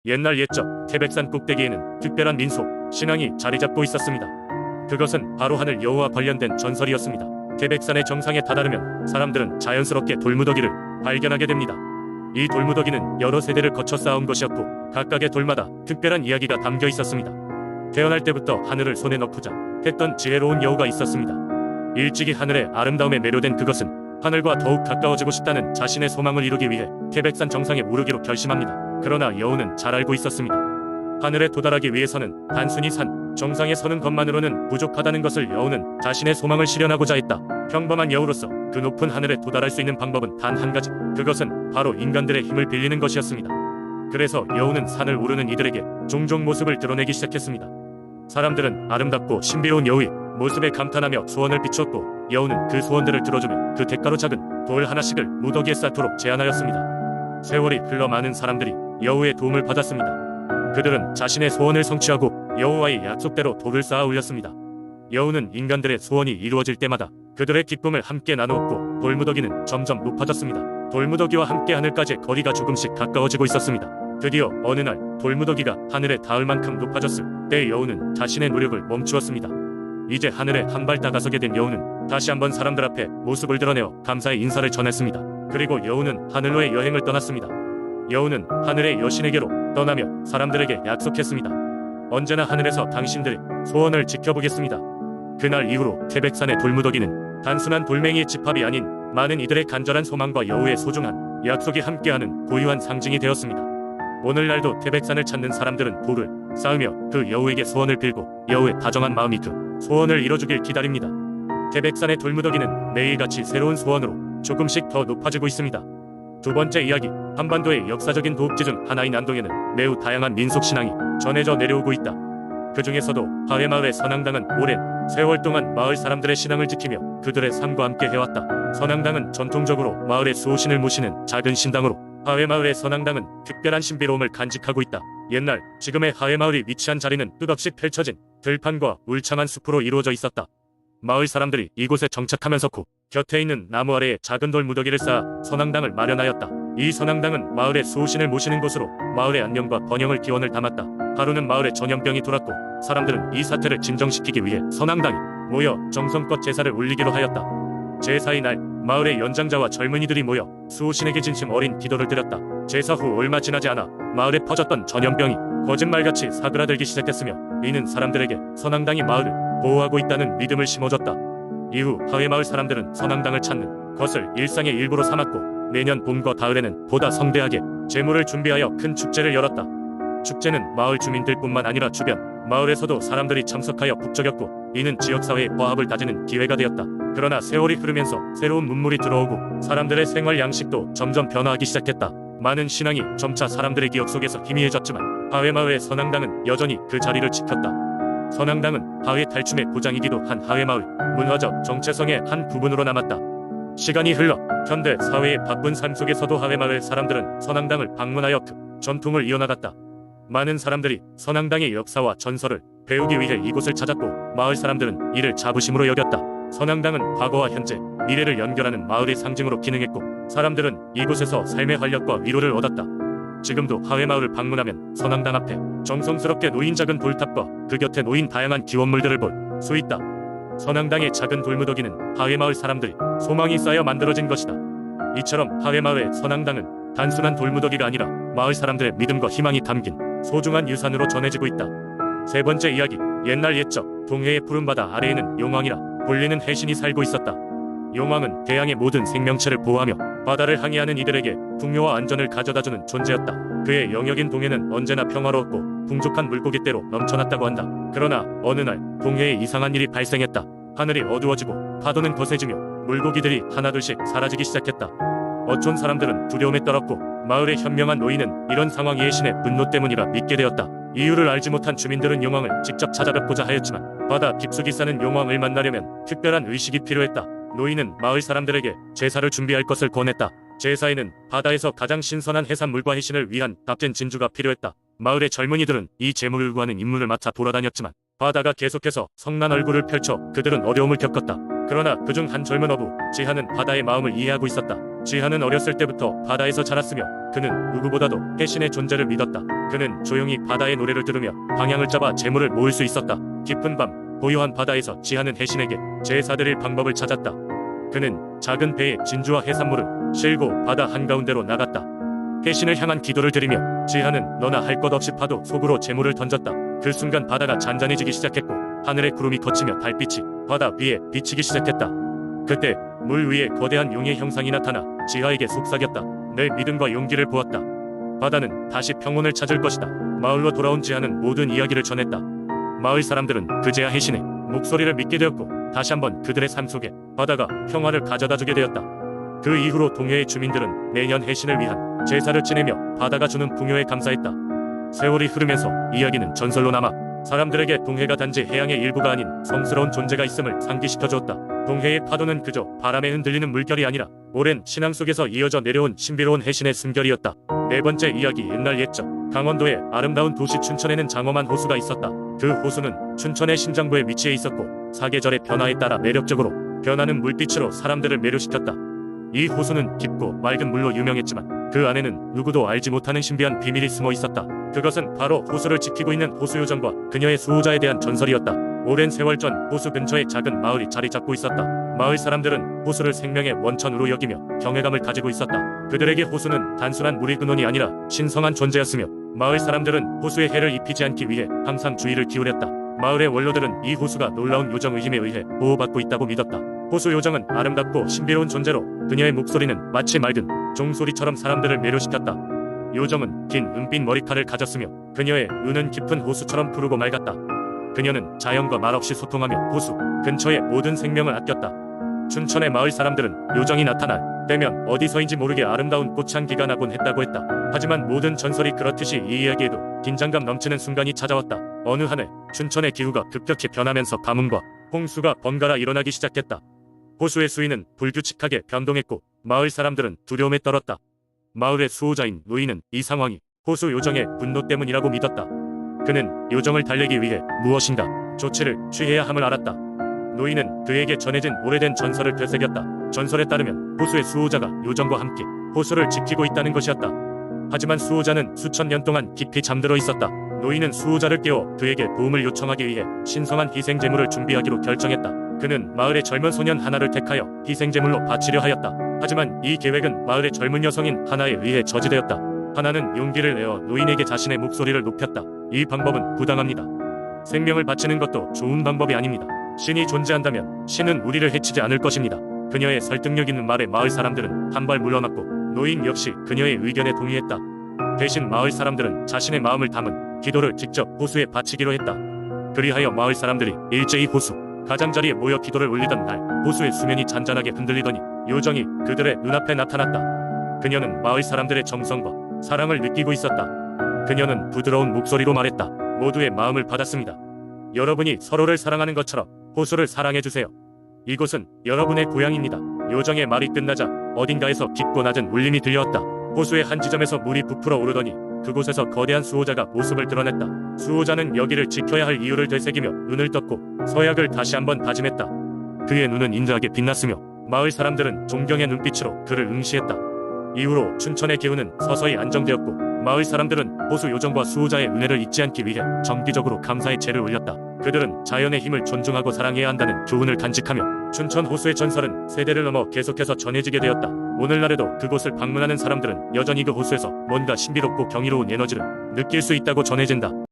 옛날 옛적 태백산 꼭대기에는 특별한 민속, 신앙이 자리잡고 있었습니다. 그것은 바로 하늘 여호와 관련된 전설이었습니다. 태백산의 정상에 다다르면 사람들은 자연스럽게 돌무더기를 발견하게 됩니다. 이 돌무더기는 여러 세대를 거쳐 쌓아온 것이었고 각각의 돌마다 특별한 이야기가 담겨 있었습니다. 태어날 때부터 하늘을 손에 넣고자 했던 지혜로운 여우가 있었습니다. 일찍이 하늘의 아름다움에 매료된 그것은 하늘과 더욱 가까워지고 싶다는 자신의 소망을 이루기 위해 태백산 정상에 오르기로 결심합니다. 그러나 여우는 잘 알고 있었습니다. 하늘에 도달하기 위해서는 단순히 산 정상에 서는 것만으로는 부족하다는 것을. 여우는 자신의 소망을 실현하고자 했다. 평범한 여우로서 그 높은 하늘에 도달할 수 있는 방법은 단 한 가지, 그것은 바로 인간들의 힘을 빌리는 것이었습니다. 그래서 여우는 산을 오르는 이들에게 종종 모습을 드러내기 시작했습니다. 사람들은 아름답고 신비로운 여우의 모습에 감탄하며 소원을 비추었고, 여우는 그 소원들을 들어주며 그 대가로 작은 돌 하나씩을 무더기에 쌓도록 제안하였습니다. 세월이 흘러 많은 사람들이 여우의 도움을 받았습니다. 그들은 자신의 소원을 성취하고 여우와의 약속대로 돌을 쌓아 올렸습니다. 여우는 인간들의 소원이 이루어질 때마다 그들의 기쁨을 함께 나누었고, 돌무더기는 점점 높아졌습니다. 돌무더기와 함께 하늘까지 거리가 조금씩 가까워지고 있었습니다. 드디어 어느 날 돌무더기가 하늘에 닿을 만큼 높아졌을 때 여우는 자신의 노력을 멈추었습니다. 이제 하늘에 한 발 다가서게 된 여우는 다시 한번 사람들 앞에 모습을 드러내어 감사의 인사를 전했습니다. 그리고 여우는 하늘로의 여행을 떠났습니다. 여우는 하늘의 여신에게로 떠나며 사람들에게 약속했습니다. 언제나 하늘에서 당신들의 소원을 지켜보겠습니다. 그날 이후로 태백산의 돌무더기는 단순한 돌멩이의 집합이 아닌 많은 이들의 간절한 소망과 여우의 소중한 약속이 함께하는 고유한 상징이 되었습니다. 오늘날도 태백산을 찾는 사람들은 돌을 쌓으며 그 여우에게 소원을 빌고 여우의 다정한 마음이 그 소원을 이뤄주길 기다립니다. 태백산의 돌무더기는 매일같이 새로운 소원으로 조금씩 더 높아지고 있습니다. 두 번째 이야기, 한반도의 역사적인 도읍지 중 하나인 안동에는 매우 다양한 민속신앙이 전해져 내려오고 있다. 그 중에서도 하회마을의 선앙당은 오랜 세월 동안 마을 사람들의 신앙을 지키며 그들의 삶과 함께 해왔다. 선앙당은 전통적으로 마을의 수호신을 모시는 작은 신당으로 하회마을의 선앙당은 특별한 신비로움을 간직하고 있다. 옛날 지금의 하회마을이 위치한 자리는 끝없이 펼쳐진 들판과 울창한 숲으로 이루어져 있었다. 마을 사람들이 이곳에 정착하면서 그 곁에 있는 나무 아래에 작은 돌 무더기를 쌓아 선앙당을 마련하였다. 이 선앙당은 마을의 수호신을 모시는 곳으로 마을의 안녕과 번영을 기원을 담았다. 하루는 마을에 전염병이 돌았고 사람들은 이 사태를 진정시키기 위해 선앙당에 모여 정성껏 제사를 올리기로 하였다. 제사의 날 마을의 연장자와 젊은이들이 모여 수호신에게 진심 어린 기도를 드렸다. 제사 후 얼마 지나지 않아 마을에 퍼졌던 전염병이 거짓말같이 사그라들기 시작했으며 이는 사람들에게 선앙당이 마을을 보호하고 있다는 믿음을 심어줬다. 이후 하회마을 사람들은 선앙당을 찾는 것을 일상의 일부로 삼았고 매년 봄과 가을에는 보다 성대하게 제물을 준비하여 큰 축제를 열었다. 축제는 마을 주민들뿐만 아니라 주변 마을에서도 사람들이 참석하여 북적였고 이는 지역사회의 화합을 다지는 기회가 되었다. 그러나 세월이 흐르면서 새로운 문물이 들어오고 사람들의 생활 양식도 점점 변화하기 시작했다. 많은 신앙이 점차 사람들의 기억 속에서 희미해졌지만 하회마을의 선앙당은 여전히 그 자리를 지켰다. 선앙당은 하회 탈춤의 고장이기도 한 하회마을 문화적 정체성의 한 부분으로 남았다. 시간이 흘러 현대 사회의 바쁜 삶 속에서도 하회마을 사람들은 선앙당을 방문하여 그 전통을 이어나갔다. 많은 사람들이 선앙당의 역사와 전설을 배우기 위해 이곳을 찾았고 마을 사람들은 이를 자부심으로 여겼다. 선앙당은 과거와 현재, 미래를 연결하는 마을의 상징으로 기능했고 사람들은 이곳에서 삶의 활력과 위로를 얻었다. 지금도 하회마을을 방문하면 선앙당 앞에 정성스럽게 놓인 작은 돌탑과 그 곁에 놓인 다양한 기원물들을 볼 수 있다. 선앙당의 작은 돌무더기는 하회마을 사람들이 소망이 쌓여 만들어진 것이다. 이처럼 하회마을의 선앙당은 단순한 돌무더기가 아니라 마을 사람들의 믿음과 희망이 담긴 소중한 유산으로 전해지고 있다. 세 번째 이야기, 옛날 옛적 동해의 푸른 바다 아래에는 용왕이라 불리는 해신이 살고 있었다. 용왕은 대양의 모든 생명체를 보호하며 바다를 항해하는 이들에게 풍요와 안전을 가져다주는 존재였다. 그의 영역인 동해는 언제나 평화로웠고 풍족한 물고기떼로 넘쳐났다고 한다. 그러나 어느 날 동해에 이상한 일이 발생했다. 하늘이 어두워지고 파도는 거세지며 물고기들이 하나둘씩 사라지기 시작했다. 어촌 사람들은 두려움에 떨었고 마을의 현명한 노인은 이런 상황이 해신의 분노 때문이라 믿게 되었다. 이유를 알지 못한 주민들은 용왕을 직접 찾아뵙고자 하였지만 바다 깊숙이 사는 용왕을 만나려면 특별한 의식이 필요했다. 노인은 마을 사람들에게 제사를 준비할 것을 권했다. 제사에는 바다에서 가장 신선한 해산물과 해신을 위한 값진 진주가 필요했다. 마을의 젊은이들은 이 제물을 구하는 임무를 맡아 돌아다녔지만 바다가 계속해서 성난 얼굴을 펼쳐 그들은 어려움을 겪었다. 그러나 그중 한 젊은 어부 지하는 바다의 마음을 이해하고 있었다. 지하는 어렸을 때부터 바다에서 자랐으며 그는 누구보다도 해신의 존재를 믿었다. 그는 조용히 바다의 노래를 들으며 방향을 잡아 재물을 모을 수 있었다. 깊은 밤 고요한 바다에서 지하는 해신에게 제사드릴 방법을 찾았다. 그는 작은 배에 진주와 해산물을 싣고 바다 한가운데로 나갔다. 해신을 향한 기도를 드리며 지하는 너나 할 것 없이 파도 속으로 재물을 던졌다. 그 순간 바다가 잔잔해지기 시작했고 하늘에 구름이 걷히며 달빛이 바다 위에 비치기 시작했다. 그때 물 위에 거대한 용의 형상이 나타나 지하에게 속삭였다. 내 믿음과 용기를 보았다. 바다는 다시 평온을 찾을 것이다. 마을로 돌아온 지하는 모든 이야기를 전했다. 마을 사람들은 그제야 해신의 목소리를 믿게 되었고 다시 한번 그들의 삶 속에 바다가 평화를 가져다주게 되었다. 그 이후로 동해의 주민들은 매년 해신을 위한 제사를 지내며 바다가 주는 풍요에 감사했다. 세월이 흐르면서 이야기는 전설로 남아 사람들에게 동해가 단지 해양의 일부가 아닌 성스러운 존재가 있음을 상기시켜주었다. 동해의 파도는 그저 바람에 흔들리는 물결이 아니라 오랜 신앙 속에서 이어져 내려온 신비로운 해신의 숨결이었다. 네 번째 이야기. 옛날 옛적 강원도의 아름다운 도시 춘천에는 장엄한 호수가 있었다. 그 호수는 춘천의 심장부에 위치해 있었고 사계절의 변화에 따라 매력적으로 변하는 물빛으로 사람들을 매료시켰다. 이 호수는 깊고 맑은 물로 유명했지만 그 안에는 누구도 알지 못하는 신비한 비밀이 숨어 있었다. 그것은 바로 호수를 지키고 있는 호수요정과 그녀의 수호자에 대한 전설이었다. 오랜 세월 전 호수 근처에 작은 마을이 자리 잡고 있었다. 마을 사람들은 호수를 생명의 원천으로 여기며 경외감을 가지고 있었다. 그들에게 호수는 단순한 물의 근원이 아니라 신성한 존재였으며 마을 사람들은 호수에 해를 입히지 않기 위해 항상 주의를 기울였다. 마을의 원로들은 이 호수가 놀라운 요정의 힘에 의해 보호받고 있다고 믿었다. 호수 요정은 아름답고 신비로운 존재로 그녀의 목소리는 마치 맑은 종소리처럼 사람들을 매료시켰다. 요정은 긴 은빛 머리카락을 가졌으며 그녀의 눈은 깊은 호수처럼 푸르고 맑았다. 그녀는 자연과 말없이 소통하며 호수 근처의 모든 생명을 아꼈다. 춘천의 마을 사람들은 요정이 나타날 때면 어디서인지 모르게 아름다운 꽃향기가 나곤 했다고 했다. 하지만 모든 전설이 그렇듯이 이 이야기에도 긴장감 넘치는 순간이 찾아왔다. 어느 한 해 춘천의 기후가 급격히 변하면서 가뭄과 홍수가 번갈아 일어나기 시작했다. 호수의 수위는 불규칙하게 변동했고 마을 사람들은 두려움에 떨었다. 마을의 수호자인 노인은 이 상황이 호수 요정의 분노 때문이라고 믿었다. 그는 요정을 달래기 위해 무엇인가 조치를 취해야 함을 알았다. 노인은 그에게 전해진 오래된 전설을 되새겼다. 전설에 따르면 호수의 수호자가 요정과 함께 호수를 지키고 있다는 것이었다. 하지만 수호자는 수천 년 동안 깊이 잠들어 있었다. 노인은 수호자를 깨워 그에게 도움을 요청하기 위해 신성한 희생제물을 준비하기로 결정했다. 그는 마을의 젊은 소년 하나를 택하여 희생제물로 바치려 하였다. 하지만 이 계획은 마을의 젊은 여성인 하나에 의해 저지되었다. 하나는 용기를 내어 노인에게 자신의 목소리를 높였다. 이 방법은 부당합니다. 생명을 바치는 것도 좋은 방법이 아닙니다. 신이 존재한다면 신은 우리를 해치지 않을 것입니다. 그녀의 설득력 있는 말에 마을 사람들은 한 발 물러났고 노인 역시 그녀의 의견에 동의했다. 대신 마을 사람들은 자신의 마음을 담은 기도를 직접 호수에 바치기로 했다. 그리하여 마을 사람들이 일제히 호수 가장자리에 모여 기도를 올리던 날 호수의 수면이 잔잔하게 흔들리더니 요정이 그들의 눈앞에 나타났다. 그녀는 마을 사람들의 정성과 사랑을 느끼고 있었다. 그녀는 부드러운 목소리로 말했다. 모두의 마음을 받았습니다. 여러분이 서로를 사랑하는 것처럼 호수를 사랑해주세요. 이곳은 여러분의 고향입니다. 요정의 말이 끝나자 어딘가에서 깊고 낮은 울림이 들려왔다. 호수의 한 지점에서 물이 부풀어 오르더니 그곳에서 거대한 수호자가 모습을 드러냈다. 수호자는 여기를 지켜야 할 이유를 되새기며 눈을 떴고 서약을 다시 한번 다짐했다. 그의 눈은 인자하게 빛났으며 마을 사람들은 존경의 눈빛으로 그를 응시했다. 이후로 춘천의 기후는 서서히 안정되었고 마을 사람들은 호수 요정과 수호자의 은혜를 잊지 않기 위해 정기적으로 감사의 제를 올렸다. 그들은 자연의 힘을 존중하고 사랑해야 한다는 교훈을 간직하며 춘천 호수의 전설은 세대를 넘어 계속해서 전해지게 되었다. 오늘날에도 그곳을 방문하는 사람들은 여전히 그 호수에서 뭔가 신비롭고 경이로운 에너지를 느낄 수 있다고 전해진다.